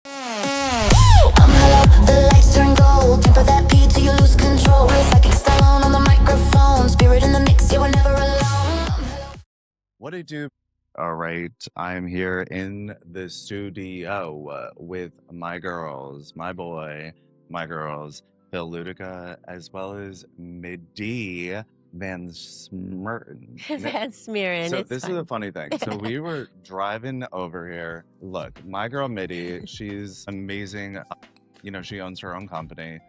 I'm hello, the lights turn gold. Temper that P till you lose control. Psychic Stallone on the microphone. Spirit in the mix, yeah, we're never alone. What do you do? All right, I'm here in the studio with my girls, my boy, my girls, Phil Ludeke, as well as Midi van Smirren. Van Smirren. So it's this fine. is a funny thing. So we were driving over here. Look, my girl Midi, she's amazing. You know, she owns her own company,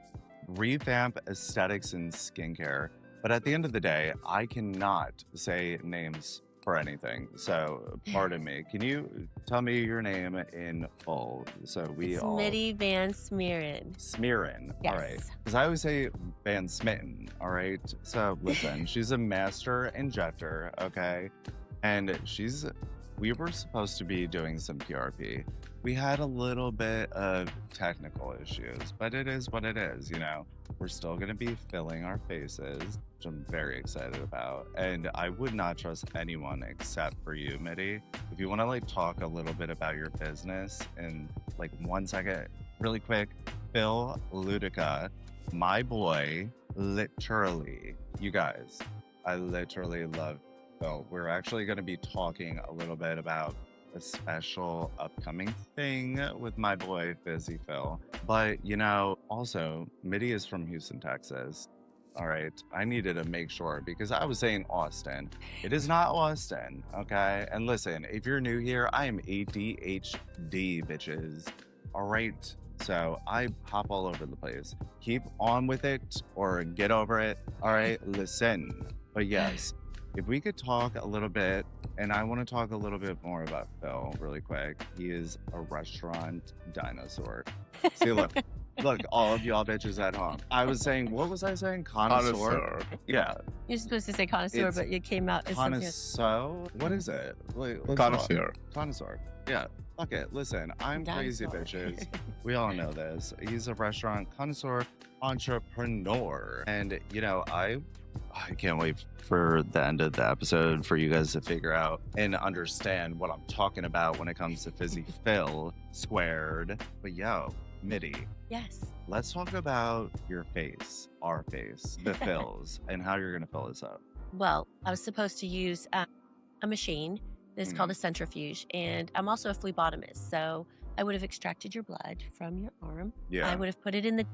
Revamp Aesthetics and Skincare. But at the end of the day, I cannot say names for anything. So pardon me. Can you tell me your name in full? So we It's all... Midi van Smirren. Smirren. Yes. All right. Because I always say Van Smitten. All right. So listen, she's a master injector. Okay. And we were supposed to be doing some PRP. We had a little bit of technical issues, but it is what it is, you know. We're still going to be filling our faces, which I'm very excited about. And I would not trust anyone except for you, Midi. If you want to like talk a little bit about your business in like 1 second, really quick, Phil Ludeke, my boy, literally, you guys, I literally love Phil. We're actually going to be talking a little bit about a special upcoming thing with my boy Fizzy Phil. But you know, also Midi is from Houston, Texas. All right, I needed to make sure because I was saying Austin. It is not Austin, okay? And listen, if you're new here, I am ADHD, bitches. All right, so I hop all over the place. Keep on with it or get over it. All right, listen. But yes, if we could talk a little bit, and I want to talk a little bit more about Phil really quick. He is a restaurant dinosaur. See, look, all of y'all bitches at home. I was saying, what was I saying? Connoisseur. Yeah. You're supposed to say connoisseur, but you came out as something Connoisseur? What is it? Wait, Connoisseur. Connoisseur. Yeah. Fuck it. Listen, I'm crazy, Dinosaur. bitches. We all know this. He's a restaurant connoisseur entrepreneur. And, you know, I can't wait for the end of the episode for you guys to figure out and understand what I'm talking about when it comes to Fizzy Phil squared. But yo, Midi, Yes. let's talk about your face, our face, the Phils, and how you're going to fill this up. Well, I was supposed to use a machine. It's called a centrifuge. And I'm also a phlebotomist. So I would have extracted your blood from your arm. Yeah. I would have put it in the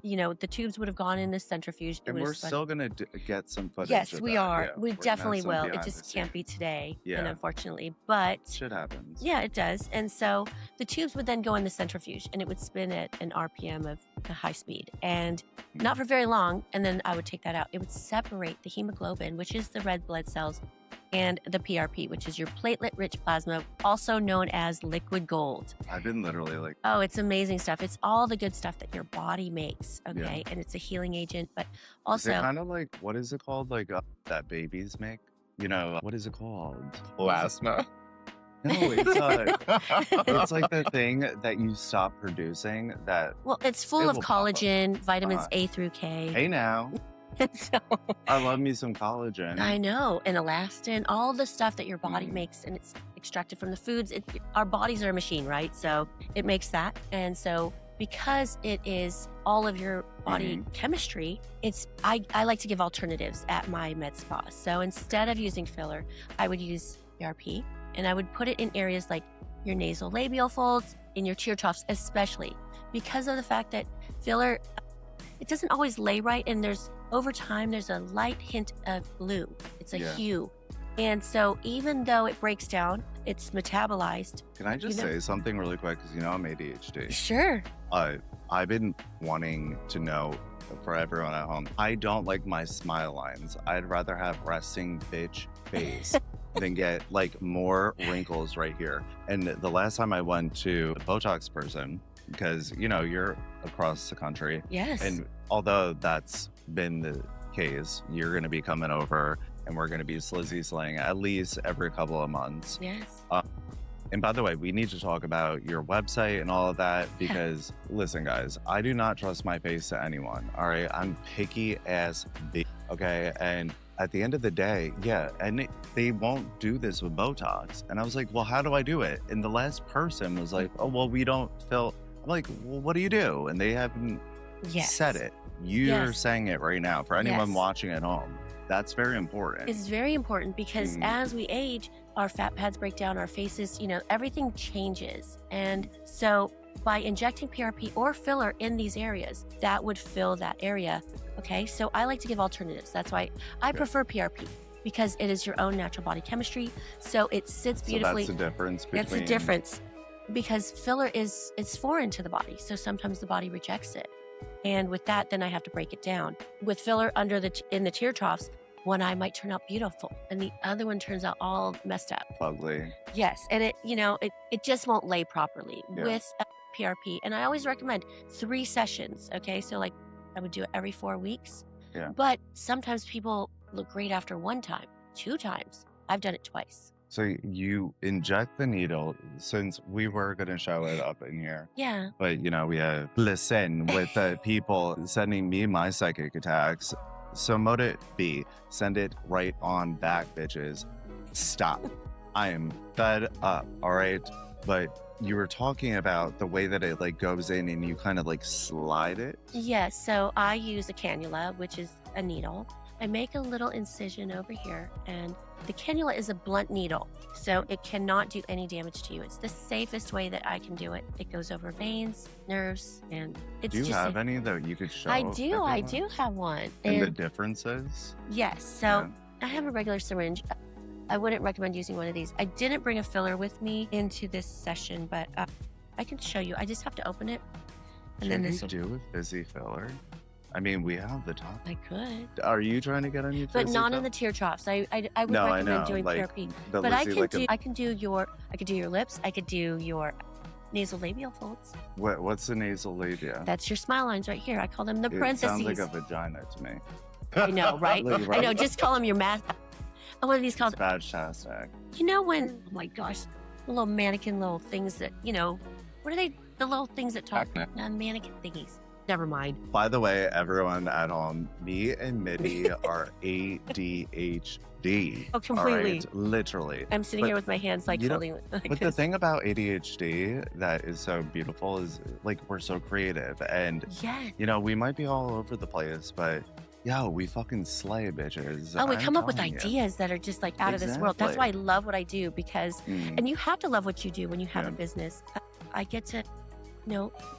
tubes would have gone in the centrifuge. And we're still going to get some footage. Yes, of we that. are. Yeah, We we're gonna definitely have some will. It behind just the can't scenes. be today, Yeah. and unfortunately. But Shit happens. yeah, it does. And so the tubes would then go in the centrifuge, and it would spin at an RPM of a high speed, and not for very long. And then I would take that out. It would separate the hemoglobin, which is the red blood cells, and the PRP, which is your platelet-rich plasma, also known as liquid gold. I've been literally like, Oh, it's amazing stuff. It's all the good stuff that your body makes, okay? And it's a healing agent, but also... is it kind of like, what is it called? Like that babies make? You know, what is it called? Plasma. No, it's like the thing that you stop producing that, Well, it's full It of will pop up. collagen, vitamins A through K. hey now, So, I love me some collagen. I know, and elastin, all the stuff that your body Mhm. makes, and it's extracted from the foods. Our bodies are a machine, right? So it makes that. And so because it is all of your body chemistry, I like to give alternatives at my med spa. So instead of using filler, I would use PRP, and I would put it in areas like your nasal labial folds, in your tear troughs, especially because of the fact that filler, it doesn't always lay right, and over time there's a light hint of blue. It's a Yeah. hue. And so even though it breaks down, it's metabolized. Can I just You know- say something really quick? Because you know I'm ADHD. Sure. I've been wanting to know for everyone at home. I don't like my smile lines. I'd rather have resting bitch face than get like more wrinkles right here. And the last time I went to a Botox person, because you know you're across the country, Yes. and although that's been the case, you're going to be coming over and we're going to be slizzy slaying at least every couple of months. Yes. And by the way, we need to talk about your website and all of that because listen, guys, I do not trust my face to anyone. All right. I'm picky as bitch. Okay. And at the end of the day, yeah. And they won't do this with Botox. And I was like, well, how do I do it? And the last person was like, oh, well, we don't fill like, well, what do you do? And they haven't said it. You're saying it right now. For anyone watching at home, that's very important. It's very important because as we age, our fat pads break down, our faces, everything changes. And so by injecting PRP or filler in these areas, that would fill that area. Okay, so I like to give alternatives. That's why I prefer PRP, because it is your own natural body chemistry. So it sits beautifully. So that's the difference between... That's the difference. Because filler it's foreign to the body. So sometimes the body rejects it. And with that, then I have to break it down. With filler in the tear troughs, one eye might turn out beautiful and the other one turns out all messed up. Ugly. Yes. And it just won't lay properly with PRP. And I always recommend 3 sessions. Okay. So like I would do it every 4 weeks. Yeah. But sometimes people look great after 1 time, 2 times. I've done it twice. So you inject the needle, since we were going to show it up in here. Yeah. But, we have listen with the people sending me my psychic attacks. So mode it be. Send it right on back, bitches. Stop. I am fed up, all right? But you were talking about the way that it like goes in and you kind of like slide it. Yes. So I use a cannula, which is a needle. I make a little incision over here, and the cannula is a blunt needle, so it cannot do any damage to you. It's the safest way that I can do it. It goes over veins, nerves, and it's Do you just have any that you could show? I do have one. And the differences? Yes. So I have a regular syringe. I wouldn't recommend using one of these. I didn't bring a filler with me into this session, but I can show you. I just have to open it. And Can then you do a fizzy filler? I mean, we have the top. I could. Are you trying to get on your But not in the tear troughs. I would recommend doing PRP. But I can do your lips. I could do your nasal labial folds. What's the nasal labia? That's your smile lines right here. I call them the parentheses. It sounds like a vagina to me. I know, right? I know. Just call them your math. What are these called? Spaz-tastic. When? Oh my gosh, the little mannequin little things that what are they? The little things that talk. Mannequin thingies. Never mind. By the way, everyone at home, me and Midi are ADHD. Oh, completely. Right? Literally. I'm sitting here with my hands like holding. But the thing about ADHD that is so beautiful is like we're so creative, and we might be all over the place, but we fucking slay, bitches. Oh, we come up with ideas that are just like out of this world. That's why I love what I do, because, and you have to love what you do when you have a business. I get to.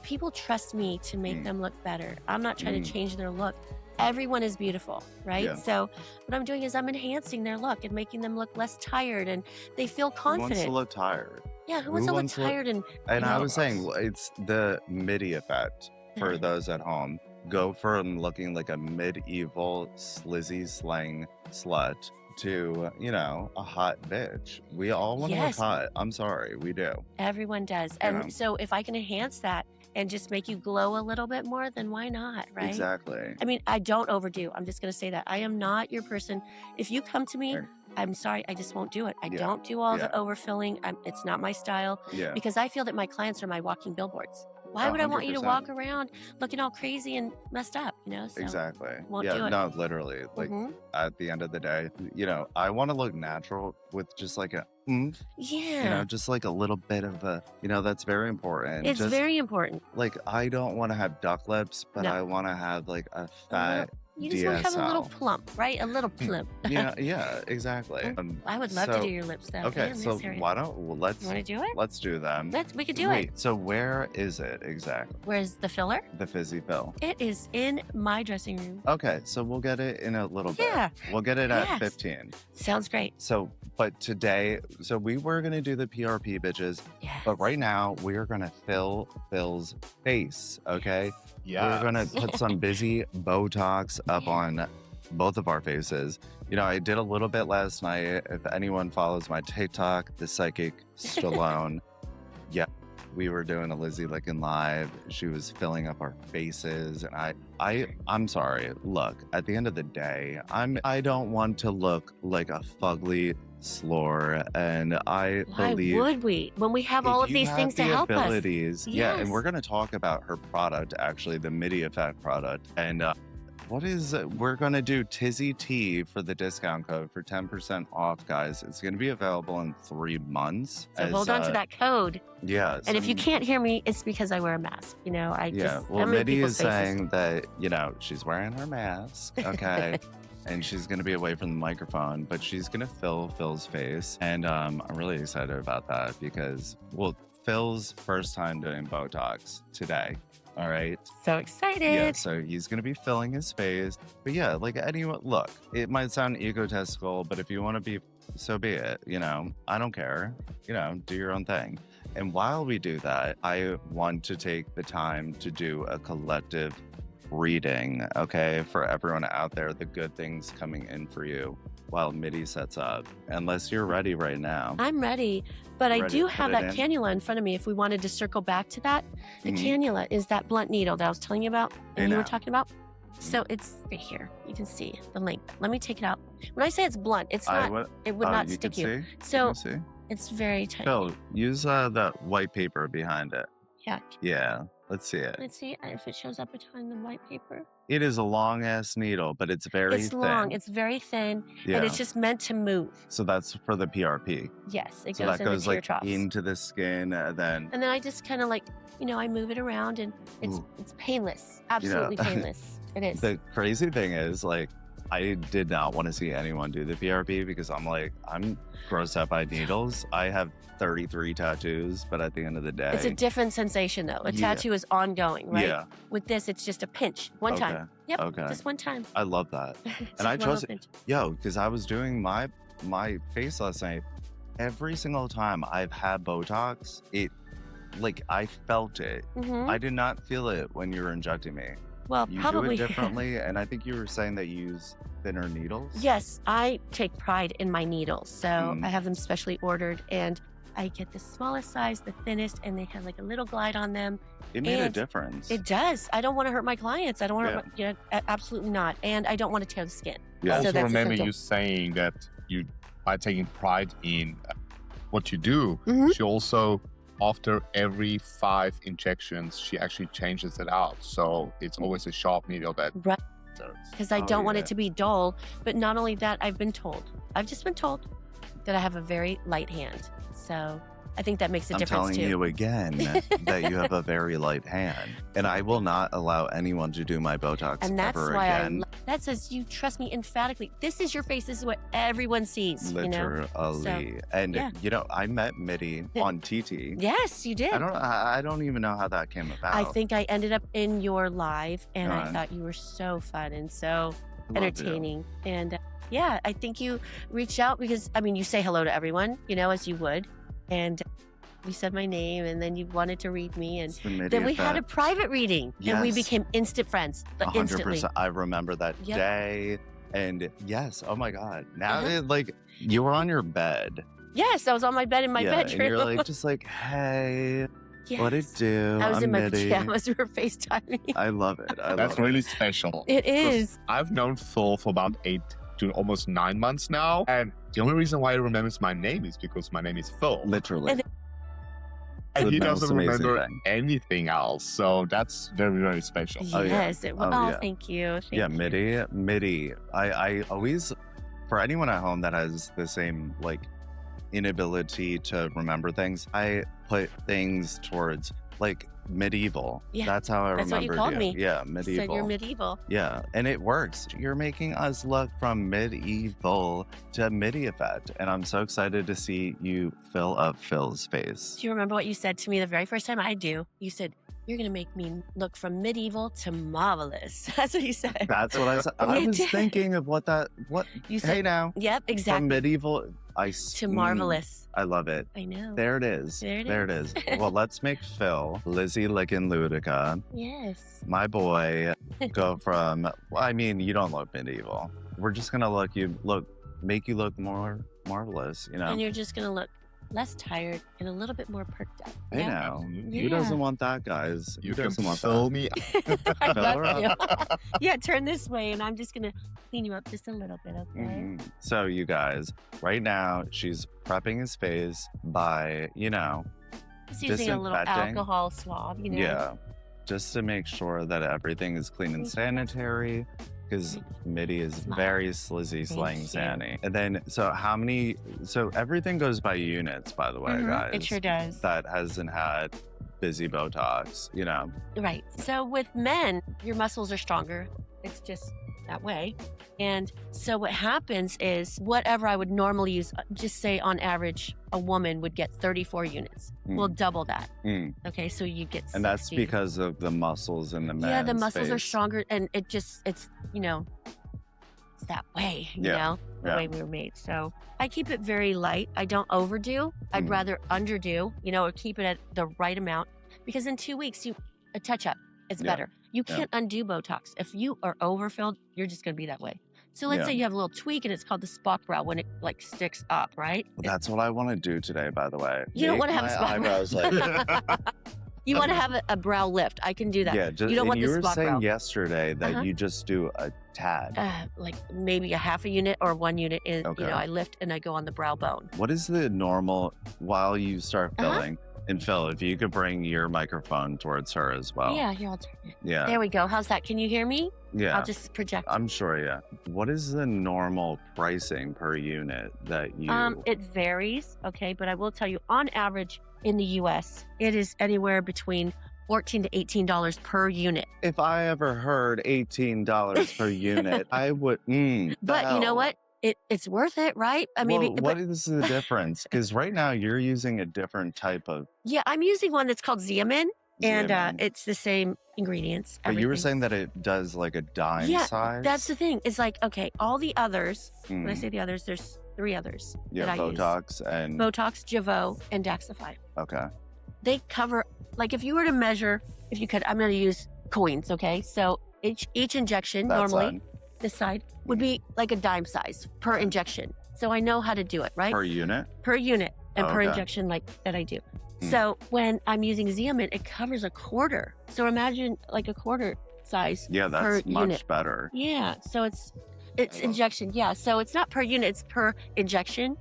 People trust me to make them look better. I'm not trying to change their look. Everyone is beautiful, right? Yeah. So what I'm doing is I'm enhancing their look and making them look less tired, and they feel confident. Who wants to look tired? Yeah, who wants to look tired? And I was saying, it's the Midi effect for those at home. Go from looking like a medieval slizzy slang slut to, a hot bitch. We all want to look hot. I'm sorry, we do. Everyone does. And so if I can enhance that and just make you glow a little bit more, then why not, right? Exactly. I mean, I don't overdo. I'm just going to say that. I am not your person. If you come to me, I'm sorry, I just won't do it. I don't do all the overfilling. It's not my style. Yeah. Because I feel that my clients are my walking billboards. Why would 100%. I want you to walk around looking all crazy and messed up, So exactly. Won't do it. No, literally. Like at the end of the day, I want to look natural with just like a oomph. Yeah. Just like a little bit of a, that's very important. It's very important. Like I don't want to have duck lips, but I want to have like a fat You just want to have a little plump, right? A little plump. yeah, exactly. I would love to do your lips, though. Okay, so why don't let's? You want to do it? Let's do them. We could do it. Wait, so where is it exactly? Where's the filler? The fizzy fill. It is in my dressing room. Okay, so we'll get it in a little bit. Yeah. We'll get it at 15. Sounds great. So, but today, we were gonna do the PRP, bitches. Yes. But right now, we are gonna fill Phil's face. Okay. Yeah. We're gonna put some busy Botox up on both of our faces. I did a little bit last night. If anyone follows my TikTok, the Psychic Stallone, we were doing a Lizzie Lickin' live. She was filling up our faces, and I'm sorry. Look, at the end of the day, I don't want to look like a fugly slore, and I believe. Why would we? When we have all of these things to help us. Yeah, and we're going to talk about her product, actually, the Midi Effect product, and we're going to do Tizzy T for the discount code for 10% off, guys. It's going to be available in 3 months. So hold on to that code. Yeah. And if you can't hear me, it's because I wear a mask. You know, Well, Midi is saying that, you know, she's wearing her mask. Okay. And she's going to be away from the microphone, but she's going to fill Phil's face. And I'm really excited about that because, well, Phil's first time doing Botox today. All right. So excited. Yeah, so he's going to be filling his face. But yeah, like anyone, look, it might sound egotistical, but if you want to be, so be it. You know, I don't care. You know, do your own thing. And while we do that, I want to take the time to do a collective reading, okay, for everyone out there, the good things coming in for you while Midi sets up. Unless you're ready right now. I'm ready, but I do have that cannula in front of me. If we wanted to circle back to that, the cannula is that blunt needle that I was telling you about and you were talking about. So it's right here. You can see the link. Let me take it out. When I say it's blunt, it's not. It would not stick you. So it's very tight. Phil, use the white paper behind it. Yeah. Yeah. Let's see it. Let's see if it shows up behind the white paper. It is a long ass needle, but it's very thin. It's long. It's very thin, and it's just meant to move. So that's for the PRP. Yes, it so goes that goes like troughs. into the skin, and then I just kind of like, you know, I move it around, and it's painless. Absolutely painless. It is. The crazy thing is, like, I did not want to see anyone do the PRP because I'm grossed out by needles. I have 33 tattoos, but at the end of the day, it's a different sensation though. A tattoo is ongoing, right? Yeah. With this, it's just a pinch, one time. Yep. Okay. Just one time. I love that, and I trust it. Because I was doing my face last night. Every single time I've had Botox, I felt it. I did not feel it when you were injecting me. Well, you probably do it differently, and I think you were saying that you use thinner needles. Yes, I take pride in my needles, so I have them specially ordered, and I get the smallest size, the thinnest, and they have like a little glide on them. It made a difference. It does. I don't want to hurt my clients. I don't want to, absolutely not, and I don't want to tear the skin. Yeah. I also remember you saying that you, by taking pride in what you do, she also, after every 5 injections, she actually changes it out. So it's always a sharp needle that... Right. Because I don't want it to be dull. But not only that, I've just been told that I have a very light hand. So I think that makes a difference too. I'm telling you again that you have a very light hand. And I will not allow anyone to do my Botox and that's ever why again. That says you trust me emphatically. This is your face. This is what everyone sees. Literally. You know? And you know, I met Midi on TT. Yes, you did. I don't even know how that came about. I think I ended up in your live, and I thought you were so fun and so entertaining. And yeah, I think you reached out because, I mean, you say hello to everyone, you know, as you would. And you said my name, and then you wanted to read me, and then we had a private reading, and we became instant friends. 100%. Instantly. I remember that day, and yes, oh my God. Now, you were on your bed. Yes, I was on my bed in my bedroom. And you're like, just like, hey, what it do? I was in my Midi. pajamas. We were FaceTiming. I love it. That's really special. It is. I've known Phil for about 8 to almost 9 months now, and the only reason why he remembers my name is because my name is Phil. Literally. And he doesn't remember anything else, so that's very, very special. Yes. Thank you. Midi. I always, for anyone at home that has the same inability to remember things, I put things towards medieval. Yeah, that's how I remember. That's what you called me. Yeah, medieval. So you're medieval. Yeah, and it works. You're making us look from medieval to Midi effect, and I'm so excited to see you fill up Phil's face. Do you remember what you said to me the very first time? I do. You said, "You're gonna make me look from medieval to marvelous." That's what you said. That's what I said. I was thinking of what you said. Hey now. Yep, exactly. From medieval to marvelous. I love it. I know. There it is. There it is. Well, let's make Phil, Lizzie licking Ludeke. Yes. My boy, go from. I mean, you don't look medieval. We're just gonna make you look more marvelous. You know. And you're just gonna look less tired and a little bit more perked up. Hey now, who doesn't want that, guys? You doesn't want that? Me. I love you. Yeah, turn this way, and I'm just gonna clean you up just a little bit, okay? So, you guys, right now she's prepping his face by, just using a little alcohol swab, Yeah, just to make sure that everything is clean and sanitary. because Midi is Smile. very slizzy, slang you. Zanny. And then, so everything goes by units, by the way, guys. It sure does. That hasn't had busy Botox, you know. Right. So with men, your muscles are stronger. It's just that way. And so what happens is whatever I would normally use, just say on average, a woman would get 34 units. We'll double that. Okay. So you get 60. And that's because of the muscles in the man's Yeah, the muscles are face. stronger and it's that way, you know, the way we were made. So I keep it very light. I don't overdo. I'd rather underdo, or keep it at the right amount, because in 2 weeks, a touch up is better. You can't undo Botox. If you are overfilled, you're just going to be that way. So let's say you have a little tweak and it's called the Spock brow when it like sticks up, right? Well, that's what I want to do today, by the way. You don't want to have a Spock eyebrows like You want to have a brow lift. I can do that. Yeah, you don't want you the were Spock saying brow. yesterday that you just do a tad. Like maybe a half a unit or 1 unit is, I lift and I go on the brow bone. What is the normal while you start filling? And Phil, if you could bring your microphone towards her as well. Yeah, here, I'll turn it. Yeah. There we go. How's that? Can you hear me? Yeah. I'll just project. I'm sure, yeah. What is the normal pricing per unit that you... It varies, okay, but I will tell you, on average in the U.S., it is anywhere between $14 to $18 per unit. If I ever heard $18 per unit, I would... But you know what? It's worth it, right? I mean, what is the difference? Because right now you're using a different type of... Yeah, I'm using one that's called Xeomin, and it's the same ingredients. But you were saying that it does like a dime size? That's the thing. It's like, okay, all the others, when I say the others, there's 3 others that I Botox use. and... Botox, Jeuveau, and Daxxify. Okay. They cover, like if you were to measure, if you could, I'm going to use coins, okay? So each injection normally... This side would be like a dime size per injection. So I know how to do it, right? Per unit? Per unit and per injection like that I do. So when I'm using Xeomin, it covers a quarter. So imagine like a quarter size Yeah, that's per much unit. better. Yeah, so it's injection. Yeah, so it's not per unit, it's per injection.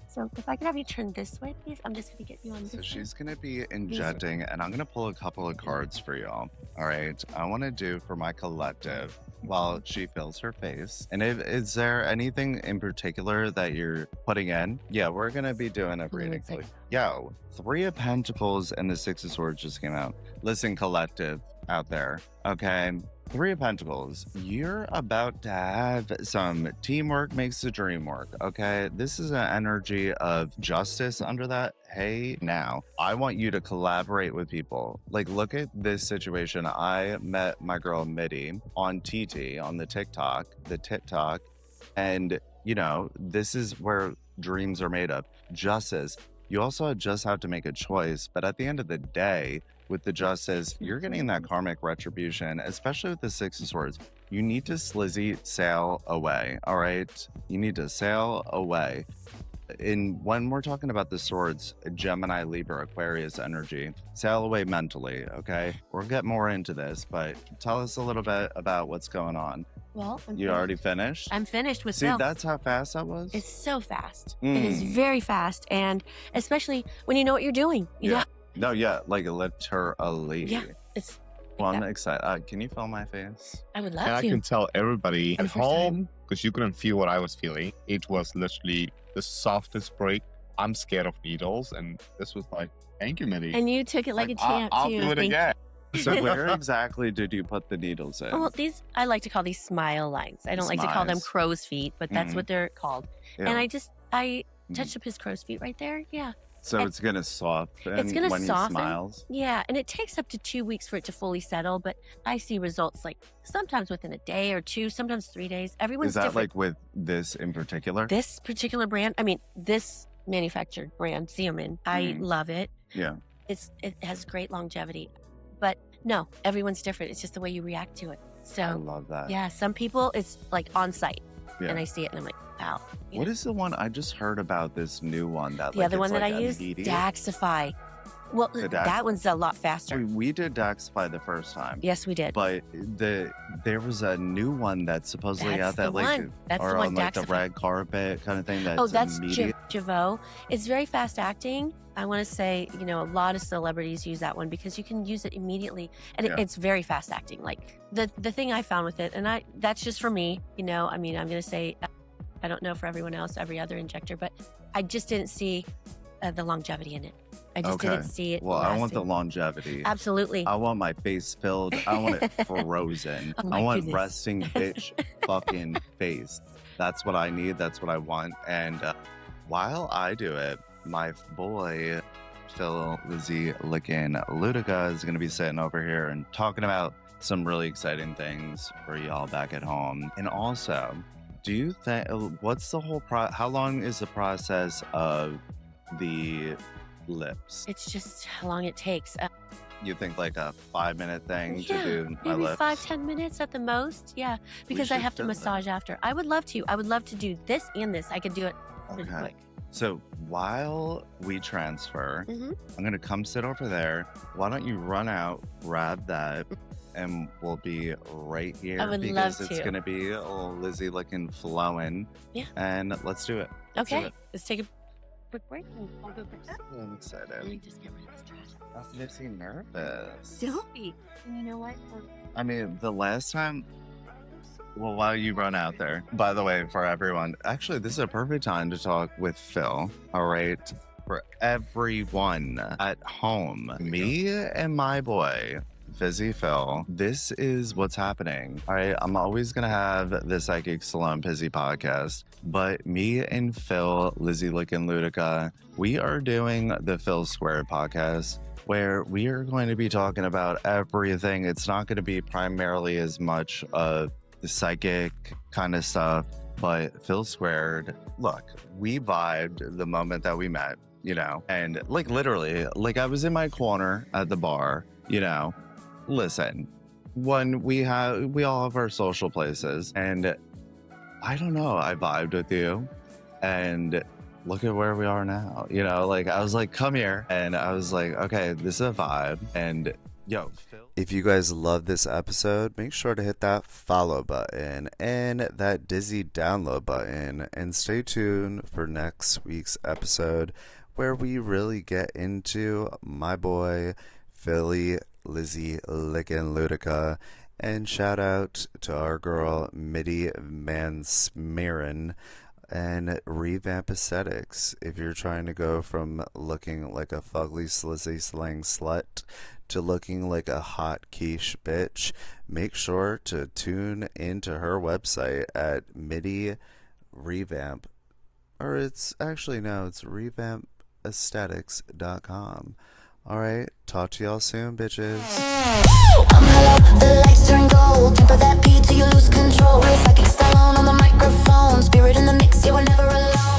So if I could have you turn this way, please. I'm just going to get you on this So side. she's going to be injecting, and I'm going to pull a couple of cards for y'all. All right. I want to do for my collective while she fills her face. And is there anything in particular that you're putting in? Yeah, we're going to be doing a reading. Yo, 3 of Pentacles and the 6 of Swords just came out. Listen, collective out there. Okay. 3 of Pentacles, you're about to have some teamwork makes the dream work, okay? This is an energy of justice under that. Hey, now, I want you to collaborate with people. Like, look at this situation. I met my girl Midi on TT, on the TikTok, and, this is where dreams are made of. Justice. You also just have to make a choice, but at the end of the day, with the justice, you're getting that karmic retribution, especially with the 6 of Swords. You need to slizzy sail away, all right? You need to sail away. When we're talking about the swords, Gemini, Libra, Aquarius energy, sail away mentally, okay? We'll get more into this, but tell us a little bit about what's going on. Well, You already finished? I'm finished with See, Phil. that's how fast that was? It's so fast. It is very fast, and especially when you know what you're doing. No, yeah, like literally. Yeah, it's. Well, I'm excited. Can you feel my face? I would love And I to. can tell everybody For at the first home, because you couldn't feel what I was feeling. It was literally the softest break. I'm scared of needles, and this was like, thank you, Midi. And you took it like a champ I'll too. do it Thank- again. So where exactly did you put the needles in? Well, I like to call these smile lines. I don't like to call them Smiles. crow's feet, but that's what they're called. Yeah. And I touched up his crow's feet right there. Yeah. So it's going to soften It's gonna when soften. he smiles? Yeah, and it takes up to 2 weeks for it to fully settle, but I see results like sometimes within a day or 2, sometimes 3 days. Everyone's Is that different. like with this in particular? This particular brand, I mean, this manufactured brand, Xeomin, I love it. Yeah. It has great longevity, but no, everyone's different. It's just the way you react to it. I So love that. yeah, some people it's like on site, Yeah. and I see it and I'm like, wow. What is the one I just heard about? This new one that The like, other it's one that like I use? immediate? Daxxify. Well, The that one's a lot I faster. mean, we did Daxify the first time. Yes, we did. But there was a new one that's supposedly That's out that the like one. That's or the one. on like the Daxify. red carpet kind of thing. That's Oh, that's immediate. Javoe. It's very fast acting. I want to say, you know, a lot of celebrities use that one because you can use it immediately, and Yeah. it's very fast acting. Like the thing I found with it, and that's just for me. You know, I mean, I'm gonna say, I don't know for everyone else, every other injector, but I just didn't see the longevity in it. I just Okay. didn't see it. Well, I want the lasting. longevity. Absolutely. I want my face filled. I want it frozen. Oh my I want goodness. resting bitch fucking face. That's what I need. That's what I want. And while I do it, my boy Phil Ludeke is going to be sitting over here and talking about some really exciting things for y'all back at home. And also, do you think what's the whole how long is the process of the lips? It's just how long it takes. You think like a 5-minute thing Yeah, to do my maybe lips? 5-10 minutes at the most. Yeah, because I should have to film it. massage after. I would love to. I would love to do this and this. I could do it pretty Okay. quick. So while we transfer, Mhm. I'm gonna come sit over there. Why don't you run out, grab that, and we'll be right here I would because love it's to. gonna be a little Lizzie looking flowing. Yeah. And let's do it. Let's do Okay, it. let's take a quick break and I'll go first. I'm Let me excited. just get rid of this trash. That makes me nervous. Don't be. And you know what? I mean, the last time. Well, while you run out there, by the way, for everyone, actually, this is a perfect time to talk with Phil. All right. For everyone at home, me and my boy, Fizzy Phil, this is what's happening. All right. I'm always going to have the Psychic Stallone Podcast, but me and Phil, Lizzie Ludeke, we are doing the Phil Squared podcast, where we are going to be talking about everything. It's not going to be primarily as much of the psychic kind of stuff, but Phil Squared, look, we vibed the moment that we met, you know, and like literally, like I was in my corner at the bar, you know. Listen, when we all have our social places, and I don't know, I vibed with you, and look at where we are now. You know, like I was like, come here, and I was like, okay, this is a vibe, and yo, Phil. If you guys love this episode, make sure to hit that follow button and that dizzy download button, and stay tuned for next week's episode, where we really get into my boy Philly Lizzie Ludeke, and shout out to our girl Midi van Smirren and Revamp Aesthetics. If you're trying to go from looking like a fugly slizzy slang slut to looking like a hot quiche bitch, make sure to tune into her website at Midi Revamp, or it's revampaesthetics.com. All right, talk to y'all soon, bitches. I'm hello, the lights turn gold. Temper that beat till you lose control. Psychic Stallone on the microphone. Spirit in the mix, yeah, we're never alone.